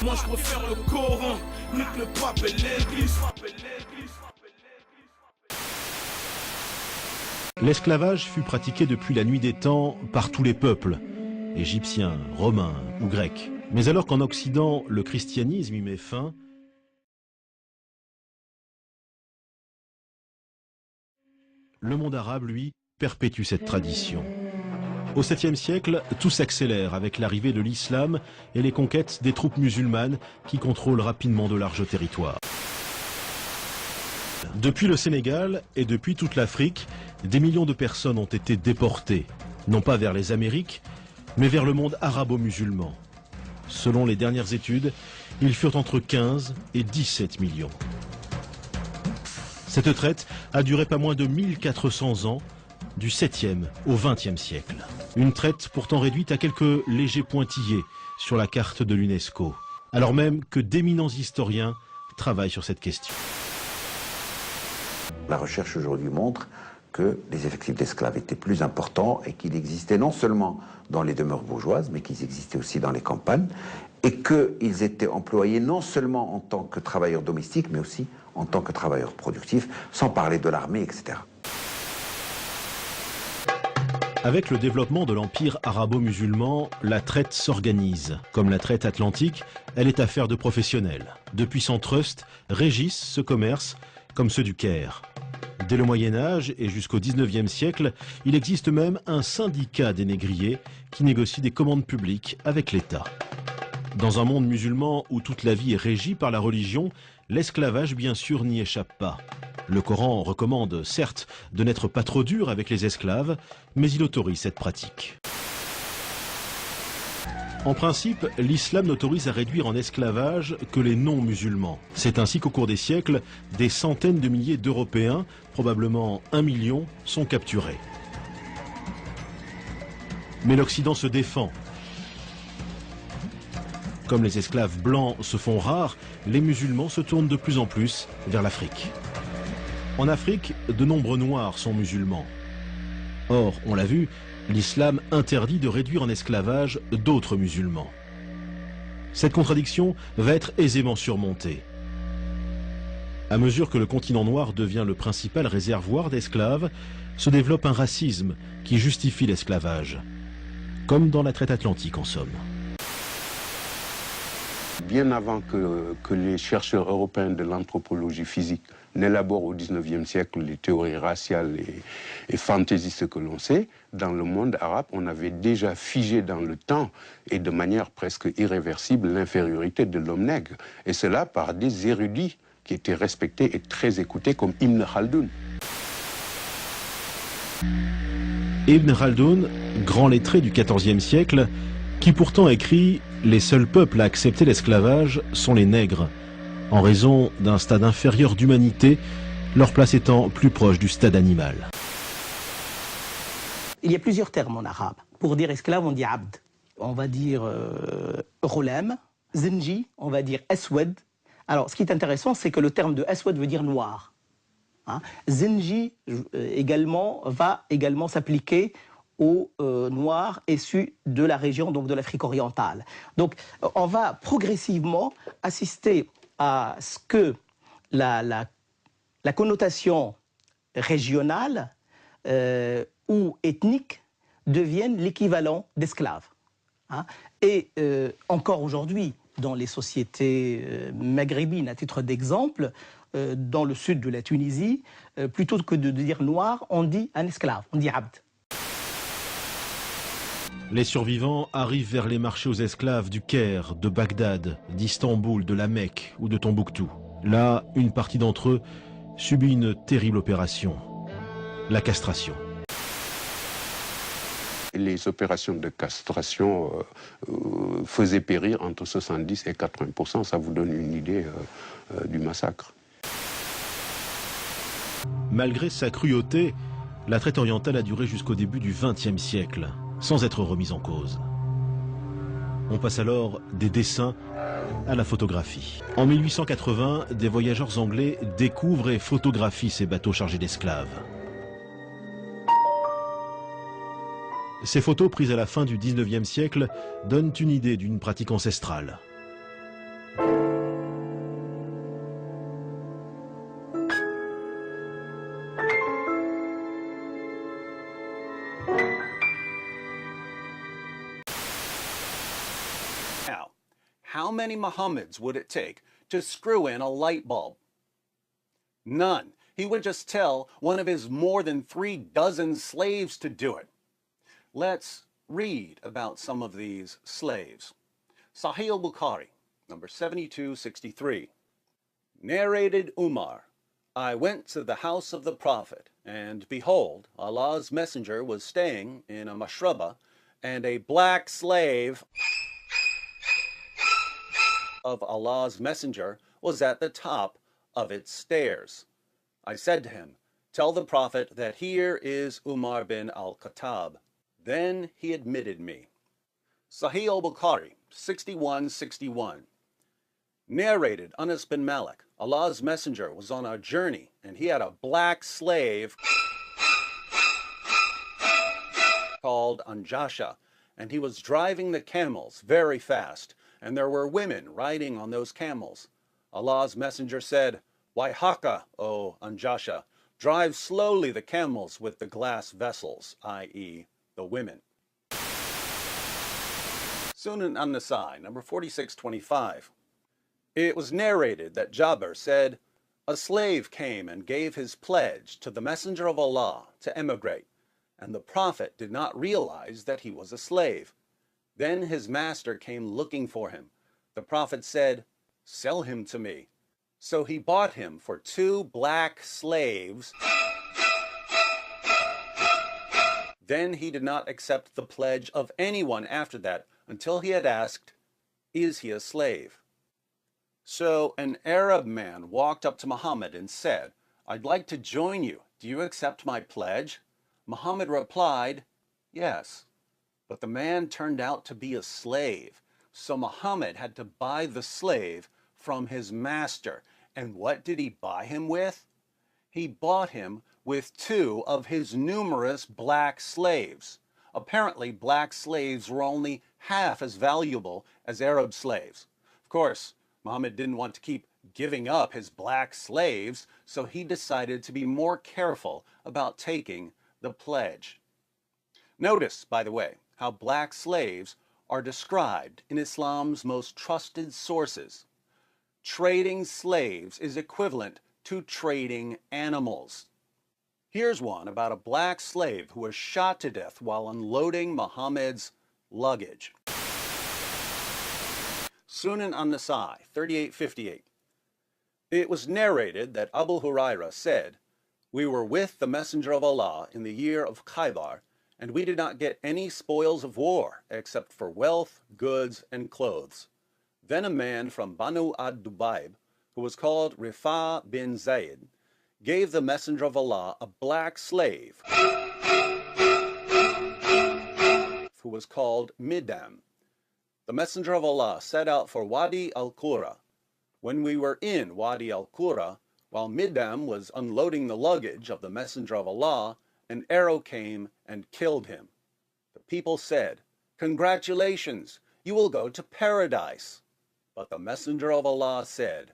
Moi je préfère le Coran, mieux que le pape et l'église. L'esclavage fut pratiqué depuis la nuit des temps par tous les peuples, égyptiens, romains ou grecs. Mais alors qu'en Occident, le christianisme y met fin, le monde arabe, lui, perpétue cette tradition. Au 7e siècle, tout s'accélère avec l'arrivée de l'islam et les conquêtes des troupes musulmanes qui contrôlent rapidement de larges territoires. Depuis le Sénégal et depuis toute l'Afrique, des millions de personnes ont été déportées, non pas vers les Amériques, mais vers le monde arabo-musulman. Selon les dernières études, ils furent entre 15 et 17 millions. Cette traite a duré pas moins de 1400 ans, du 7e au 20e siècle. Une traite pourtant réduite à quelques légers pointillés sur la carte de l'UNESCO, alors même que d'éminents historiens travaillent sur cette question. La recherche aujourd'hui montre que les effectifs d'esclaves étaient plus importants et qu'ils existaient non seulement dans les demeures bourgeoises, mais qu'ils existaient aussi dans les campagnes, et qu'ils étaient employés non seulement en tant que travailleurs domestiques, mais aussi en tant que travailleurs productifs, sans parler de l'armée, etc. Avec le développement de l'empire arabo-musulman, la traite s'organise. Comme la traite atlantique, elle est affaire de professionnels. De puissants trusts régissent ce commerce, comme ceux du Caire. Dès le Moyen-Âge et jusqu'au 19e siècle, il existe même un syndicat des négriers qui négocie des commandes publiques avec l'État. Dans un monde musulman où toute la vie est régie par la religion, l'esclavage bien sûr n'y échappe pas. Le Coran recommande, certes, de n'être pas trop dur avec les esclaves, mais il autorise cette pratique. En principe, l'islam n'autorise à réduire en esclavage que les non-musulmans. C'est ainsi qu'au cours des siècles, des centaines de milliers d'Européens, probablement 1 million, sont capturés. Mais l'Occident se défend. Comme les esclaves blancs se font rares, les musulmans se tournent de plus en plus vers l'Afrique. En Afrique, de nombreux Noirs sont musulmans. Or, on l'a vu, l'islam interdit de réduire en esclavage d'autres musulmans. Cette contradiction va être aisément surmontée. À mesure que le continent noir devient le principal réservoir d'esclaves, se développe un racisme qui justifie l'esclavage, comme dans la traite atlantique en somme. Bien avant que les chercheurs européens de l'anthropologie physique n'élaborent au XIXe siècle les théories raciales et fantaisistes que l'on sait, dans le monde arabe, on avait déjà figé dans le temps et de manière presque irréversible l'infériorité de l'homme nègre. Et cela par des érudits qui étaient respectés et très écoutés comme Ibn Khaldoun. Ibn Khaldoun, grand lettré du XIVe siècle, qui pourtant écrit « Les seuls peuples à accepter l'esclavage sont les nègres », en raison d'un stade inférieur d'humanité, leur place étant plus proche du stade animal. Il y a plusieurs termes en arabe. Pour dire esclave, on dit abd. On va dire ghulam, zinji, on va dire aswad. Alors, ce qui est intéressant, c'est que le terme de aswad veut dire noir. Hein? Zinji va également s'appliquer aux Noirs issus de la région, donc de l'Afrique orientale. Donc, on va progressivement assister à ce que la connotation régionale ou ethnique devienne l'équivalent d'esclave. Hein? Et encore aujourd'hui, dans les sociétés maghrébines, à titre d'exemple, dans le sud de la Tunisie, plutôt que de dire noir, on dit un esclave, on dit abd. Les survivants arrivent vers les marchés aux esclaves du Caire, de Bagdad, d'Istanbul, de la Mecque ou de Tombouctou. Là, une partie d'entre eux subit une terrible opération, la castration. Les opérations de castration faisaient périr entre 70 et 80%. Ça vous donne une idée du massacre. Malgré sa cruauté, la traite orientale a duré jusqu'au début du XXe siècle, sans être remise en cause. On passe alors des dessins à la photographie. En 1880, des voyageurs anglais découvrent et photographient ces bateaux chargés d'esclaves. Ces photos prises à la fin du XIXe siècle donnent une idée d'une pratique ancestrale. Now, how many Muhammads would it take to screw in a light bulb? None. He would just tell one of his more than 36 slaves to do it. Let's read about some of these slaves. Sahih al-Bukhari, number 7263. Narrated Umar, I went to the house of the Prophet, and behold, Allah's messenger was staying in a mashraba, and a black slave of Allah's messenger was at the top of its stairs. I said to him, tell the Prophet that here is Umar bin al-Khattab. Then he admitted me. Sahih al-Bukhari, 6161. Narrated Anas bin Malik, Allah's messenger was on a journey and he had a black slave called Anjasha, and he was driving the camels very fast, and there were women riding on those camels. Allah's messenger said, Waihaka, O Anjasha, drive slowly the camels with the glass vessels, i.e. the women. Sunan an-Nasai, number 4625. It was narrated that Jabir said, a slave came and gave his pledge to the Messenger of Allah to emigrate, and the Prophet did not realize that he was a slave. Then his master came looking for him. The Prophet said, sell him to me. So he bought him for 2 black slaves. Then he did not accept the pledge of anyone after that until he had asked, is he a slave? So an Arab man walked up to Muhammad and said, I'd like to join you. Do you accept my pledge? Muhammad replied, yes. But the man turned out to be a slave. So Muhammad had to buy the slave from his master. And what did he buy him with? He bought him with 2 of his numerous black slaves. Apparently, black slaves were only half as valuable as Arab slaves. Of course, Muhammad didn't want to keep giving up his black slaves, so he decided to be more careful about taking the pledge. Notice, by the way, how black slaves are described in Islam's most trusted sources. Trading slaves is equivalent to trading animals. Here's one about a black slave who was shot to death while unloading Muhammad's luggage. Sunan an-Nasai, 3858. It was narrated that Abu Huraira said, we were with the Messenger of Allah in the year of Khaybar, and we did not get any spoils of war except for wealth, goods, and clothes. Then a man from Banu ad-Dubayb, who was called Rifa bin Zayd, gave the Messenger of Allah a black slave who was called Midam. The Messenger of Allah set out for Wadi al-Qura. When we were in Wadi al-Qura, while Midam was unloading the luggage of the Messenger of Allah, an arrow came and killed him. The people said, congratulations, you will go to paradise. But the Messenger of Allah said,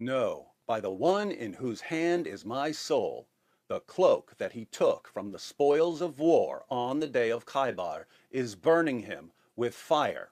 no, by the one in whose hand is my soul, the cloak that he took from the spoils of war on the day of Khaybar is burning him with fire.